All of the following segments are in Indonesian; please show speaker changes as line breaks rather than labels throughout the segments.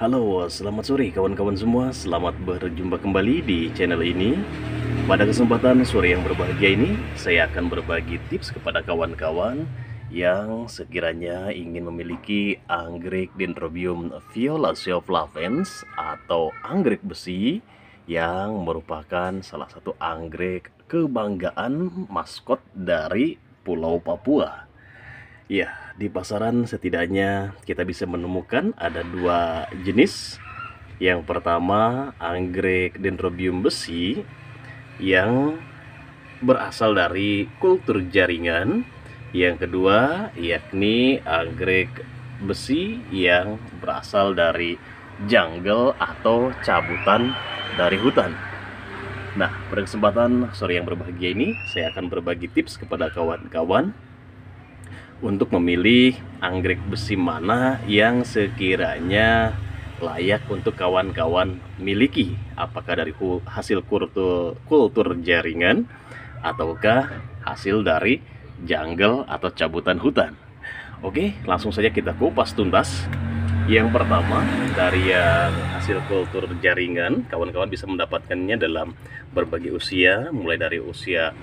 Halo, selamat sore kawan-kawan semua. Selamat berjumpa kembali di channel ini. Pada kesempatan sore yang berbahagia ini, saya akan berbagi tips kepada kawan-kawan yang sekiranya ingin memiliki anggrek Dendrobium violacea flavens atau anggrek besi yang merupakan salah satu anggrek kebanggaan maskot dari Pulau Papua. Ya, di pasaran setidaknya kita bisa menemukan ada dua jenis. Yang pertama, anggrek Dendrobium besi yang berasal dari kultur jaringan. Yang kedua, yakni anggrek besi yang berasal dari jungle atau cabutan dari hutan. Nah, pada kesempatan sore yang berbahagia ini, saya akan berbagi tips kepada kawan-kawan untuk memilih anggrek besi mana yang sekiranya layak untuk kawan-kawan miliki, apakah dari hasil kultur jaringan ataukah hasil dari jungle atau cabutan hutan. Oke, langsung saja kita kupas tuntas. Yang pertama, dari yang hasil kultur jaringan, kawan-kawan bisa mendapatkannya dalam berbagai usia, mulai dari usia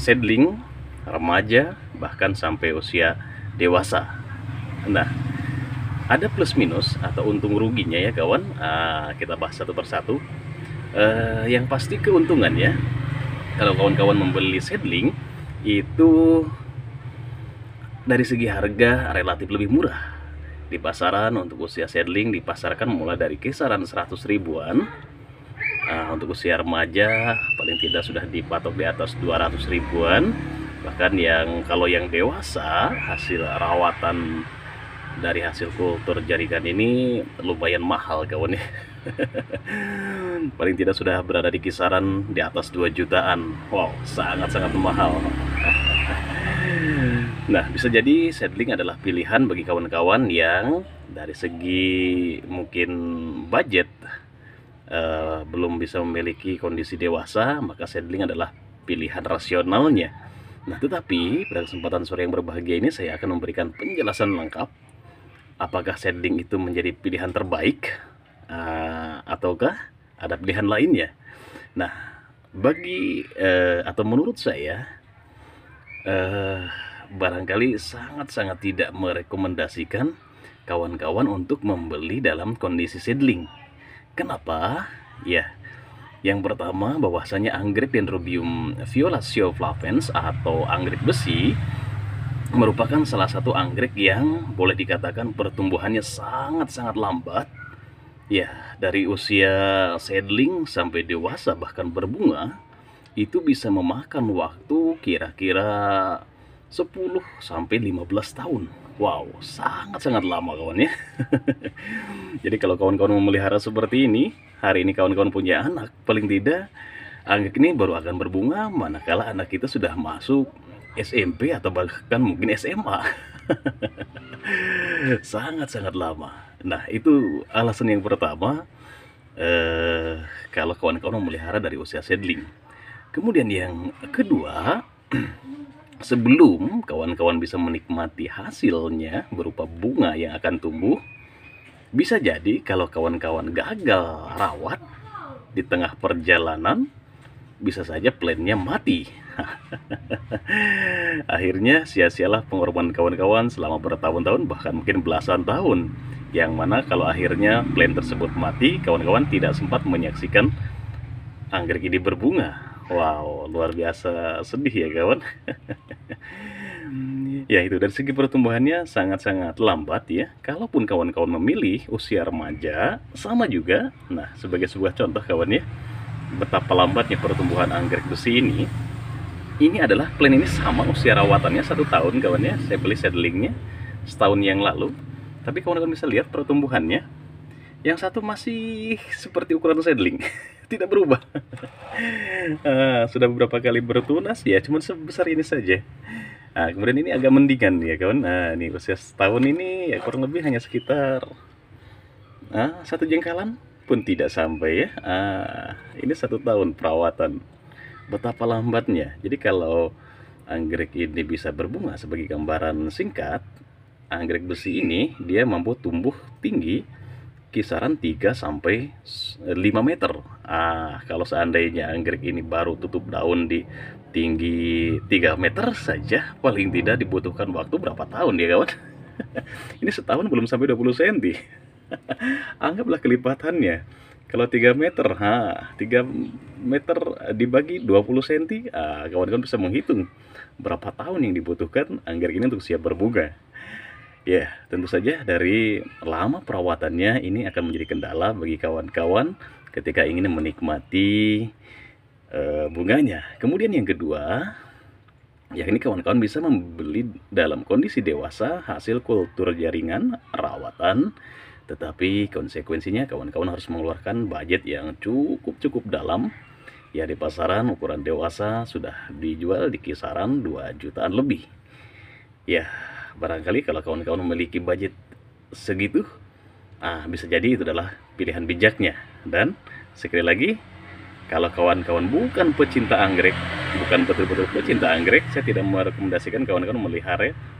seedling, remaja, bahkan sampai usia dewasa. Nah, ada plus minus atau untung ruginya ya kawan. Kita bahas satu persatu. Yang pasti keuntungannya, kalau kawan-kawan membeli seedling itu dari segi harga relatif lebih murah. Di pasaran untuk usia seedling dipasarkan mulai dari kisaran 100 ribuan. Untuk usia remaja paling tidak sudah dipatok di atas 200 ribuan. Bahkan kalau yang dewasa, hasil rawatan dari hasil kultur jaringan ini lumayan mahal kawan ya. Paling tidak sudah berada di kisaran di atas 2 jutaan. Wow, sangat-sangat mahal. Nah, bisa jadi seedling adalah pilihan bagi kawan-kawan yang dari segi mungkin budget belum bisa memiliki kondisi dewasa, maka seedling adalah pilihan rasionalnya. Nah, tetapi pada kesempatan sore yang berbahagia ini saya akan memberikan penjelasan lengkap apakah seedling itu menjadi pilihan terbaik ataukah ada pilihan lainnya. Nah, atau menurut saya barangkali sangat-sangat tidak merekomendasikan kawan-kawan untuk membeli dalam kondisi seedling. Kenapa? Ya, yang pertama bahwasanya anggrek Dendrobium violacea flavens atau anggrek besi merupakan salah satu anggrek yang boleh dikatakan pertumbuhannya sangat-sangat lambat. Ya, dari usia seedling sampai dewasa bahkan berbunga itu bisa memakan waktu kira-kira 10 sampai 15 tahun. Wow, sangat-sangat lama kawan ya. Jadi kalau kawan-kawan memelihara seperti ini, hari ini kawan-kawan punya anak, paling tidak anggrek ini baru akan berbunga manakala anak kita sudah masuk SMP atau bahkan mungkin SMA. Sangat-sangat lama. Nah, itu alasan yang pertama kalau kawan-kawan memelihara dari usia seedling. Kemudian yang kedua, sebelum kawan-kawan bisa menikmati hasilnya berupa bunga yang akan tumbuh, bisa jadi kalau kawan-kawan gagal rawat di tengah perjalanan, bisa saja plannya mati. Akhirnya sia-sialah pengorbanan kawan-kawan selama bertahun-tahun, bahkan mungkin belasan tahun. Yang mana kalau akhirnya plan tersebut mati, kawan-kawan tidak sempat menyaksikan anggrek ini berbunga. Wow, luar biasa sedih ya kawan. Ya, itu dari segi pertumbuhannya sangat-sangat lambat ya. Kalaupun kawan-kawan memilih usia remaja, sama juga. Nah, sebagai sebuah contoh kawan ya, betapa lambatnya pertumbuhan anggrek besi ini adalah plan ini sama usia rawatannya 1 tahun kawan ya. Saya beli seedlingnya setahun yang lalu, tapi kawan-kawan bisa lihat pertumbuhannya. Yang satu masih seperti ukuran seedling, tidak berubah. Sudah beberapa kali bertunas ya, cuma sebesar ini saja. Nah, kemudian ini agak mendingan ya kawan. Nah, ini usia setahun ini ya kurang lebih hanya sekitar 1 jengkalan pun tidak sampai ya. Ini 1 tahun perawatan. Betapa lambatnya. Jadi kalau anggrek ini bisa berbunga, sebagai gambaran singkat, anggrek besi ini dia mampu tumbuh tinggi kisaran 3 sampai 5 meter. Kalau seandainya anggrek ini baru tutup daun di tinggi 3 meter saja, paling tidak dibutuhkan waktu berapa tahun ya kawan? Ini setahun belum sampai 20 cm. Anggaplah kelipatannya. Kalau 3 meter, 3 meter dibagi 20 cm, kawan-kawan bisa menghitung berapa tahun yang dibutuhkan anggrek ini untuk siap berbunga. Ya, tentu saja dari lama perawatannya ini akan menjadi kendala bagi kawan-kawan ketika ingin menikmati bunganya. Kemudian yang kedua, ya ini kawan-kawan bisa membeli dalam kondisi dewasa hasil kultur jaringan rawatan, tetapi konsekuensinya kawan-kawan harus mengeluarkan budget yang cukup dalam. Ya, di pasaran ukuran dewasa sudah dijual di kisaran 2 jutaan lebih. Ya, barangkali kalau kawan-kawan memiliki budget segitu, bisa jadi itu adalah pilihan bijaknya. Dan sekali lagi, kalau kawan-kawan bukan pecinta anggrek, bukan betul-betul pecinta anggrek, saya tidak merekomendasikan kawan-kawan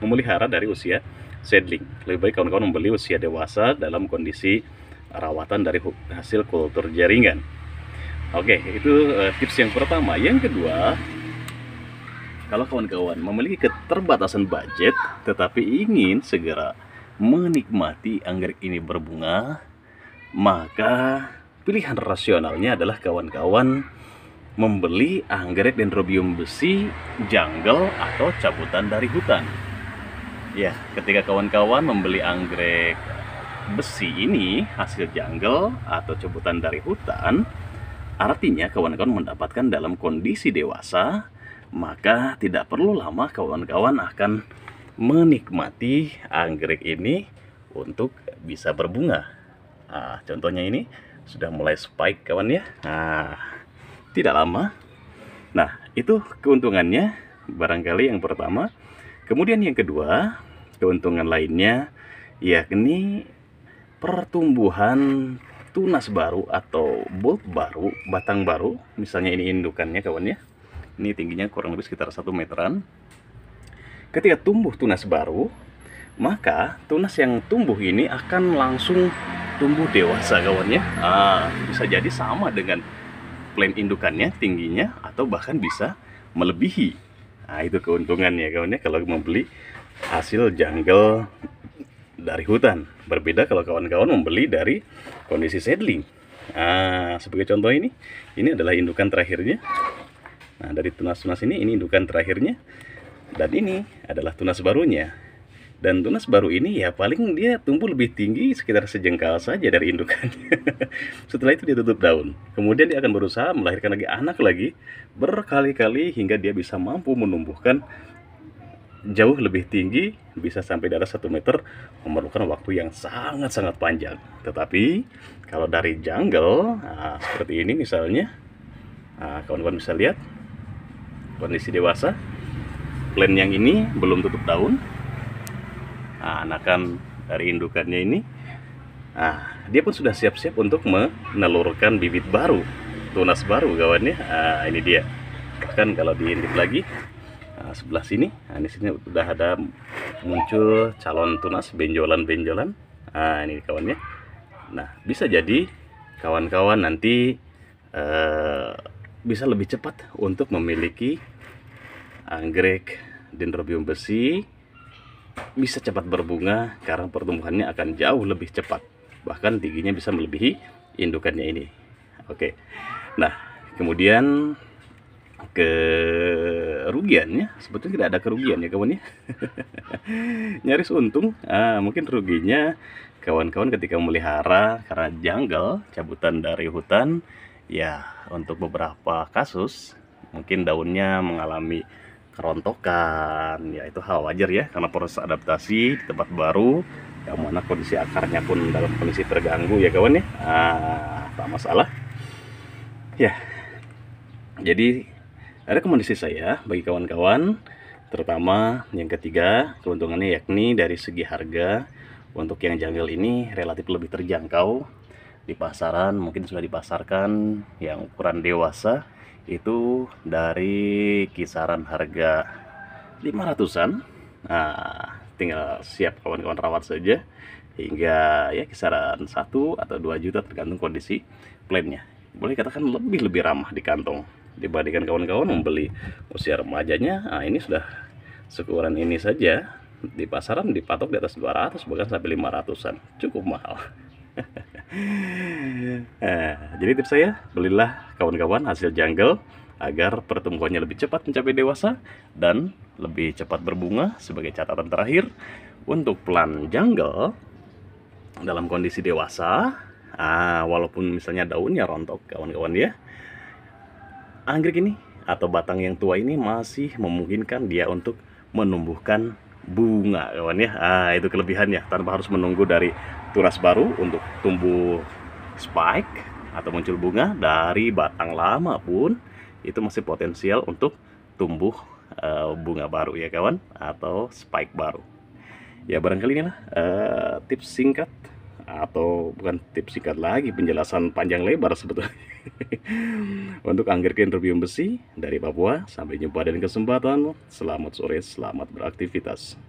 memelihara dari usia seedling. Lebih baik kawan-kawan membeli usia dewasa dalam kondisi rawatan dari hasil kultur jaringan. Oke, itu tips yang pertama. Yang kedua, kalau kawan-kawan memiliki keterbatasan budget tetapi ingin segera menikmati anggrek ini berbunga, maka pilihan rasionalnya adalah kawan-kawan membeli anggrek Dendrobium besi jungle atau cabutan dari hutan. Ya, ketika kawan-kawan membeli anggrek besi ini hasil jungle atau cabutan dari hutan, artinya kawan-kawan mendapatkan dalam kondisi dewasa, maka tidak perlu lama kawan-kawan akan menikmati anggrek ini untuk bisa berbunga. Contohnya ini sudah mulai spike kawan ya. Tidak lama. Nah, itu keuntungannya barangkali yang pertama. Kemudian yang kedua, keuntungan lainnya yakni pertumbuhan tunas baru atau bulb baru, batang baru. Misalnya ini indukannya kawan ya. Ini tingginya kurang lebih sekitar 1 meteran. Ketika tumbuh tunas baru, maka tunas yang tumbuh ini akan langsung tumbuh dewasa kawan ya. Bisa jadi sama dengan plan indukannya tingginya atau bahkan bisa melebihi. Itu keuntungannya kawan ya kalau membeli hasil jungle dari hutan. Berbeda kalau kawan-kawan membeli dari kondisi seedling. Sebagai contoh ini adalah indukan terakhirnya. Nah, dari tunas-tunas ini indukan terakhirnya. Dan ini adalah tunas barunya. Dan tunas baru ini ya paling dia tumbuh lebih tinggi sekitar sejengkal saja dari indukannya. Setelah itu dia tutup daun. Kemudian dia akan berusaha melahirkan lagi anak lagi berkali-kali hingga dia bisa mampu menumbuhkan jauh lebih tinggi, bisa sampai di atas 1 meter, memerlukan waktu yang sangat-sangat panjang. Tetapi kalau dari jungle, seperti ini misalnya, kawan-kawan bisa lihat kondisi dewasa. Plan yang ini belum tutup daun. Anakan dari indukannya ini, dia pun sudah siap-siap untuk menelurkan bibit baru, tunas baru kawannya. Ini dia. Bahkan kalau diintip lagi, sebelah sini, di sini sudah ada muncul calon tunas benjolan-benjolan. Ini kawannya. Nah, bisa jadi kawan-kawan nanti bisa lebih cepat untuk memiliki anggrek Dendrobium besi, bisa cepat berbunga karena pertumbuhannya akan jauh lebih cepat, bahkan tingginya bisa melebihi indukannya ini. Oke, nah kemudian kerugiannya sebetulnya tidak ada kerugian ya kawan ya. Nyaris untung. Mungkin ruginya kawan-kawan ketika memelihara karena jungle cabutan dari hutan, ya untuk beberapa kasus mungkin daunnya mengalami kerontokan, ya itu hal wajar ya karena proses adaptasi di tempat baru, yang mana kondisi akarnya pun dalam kondisi terganggu ya kawan ya. Tak masalah ya. Jadi rekomendasi saya bagi kawan-kawan, terutama yang ketiga, keuntungannya yakni dari segi harga. Untuk yang jungle ini relatif lebih terjangkau. Di pasaran mungkin sudah dipasarkan yang ukuran dewasa itu dari kisaran harga 500-an. Tinggal siap kawan-kawan rawat saja. hingga ya kisaran 1 atau 2 juta tergantung kondisi plannya. Boleh katakan lebih ramah di kantong dibandingkan kawan-kawan membeli usia remajanya. Nah, ini sudah seukuran ini saja di pasaran dipatok di atas 200 bahkan sampai 500-an, cukup mahal. Jadi tips saya, belilah kawan-kawan hasil jungle agar pertumbuhannya lebih cepat mencapai dewasa dan lebih cepat berbunga. Sebagai catatan terakhir, untuk plant jungle dalam kondisi dewasa, walaupun misalnya daunnya rontok kawan-kawan ya, anggrek ini atau batang yang tua ini masih memungkinkan dia untuk menumbuhkan bunga kawan ya. Itu kelebihannya, tanpa harus menunggu dari tunas baru untuk tumbuh spike atau muncul bunga. Dari batang lama pun itu masih potensial untuk tumbuh bunga baru ya kawan, atau spike baru. Ya barangkali inilah tips singkat, atau bukan tips singkat lagi, penjelasan panjang lebar sebetulnya untuk anggrek dendrobium besi dari Papua. Sampai jumpa dan kesempatan. Selamat sore, selamat beraktivitas.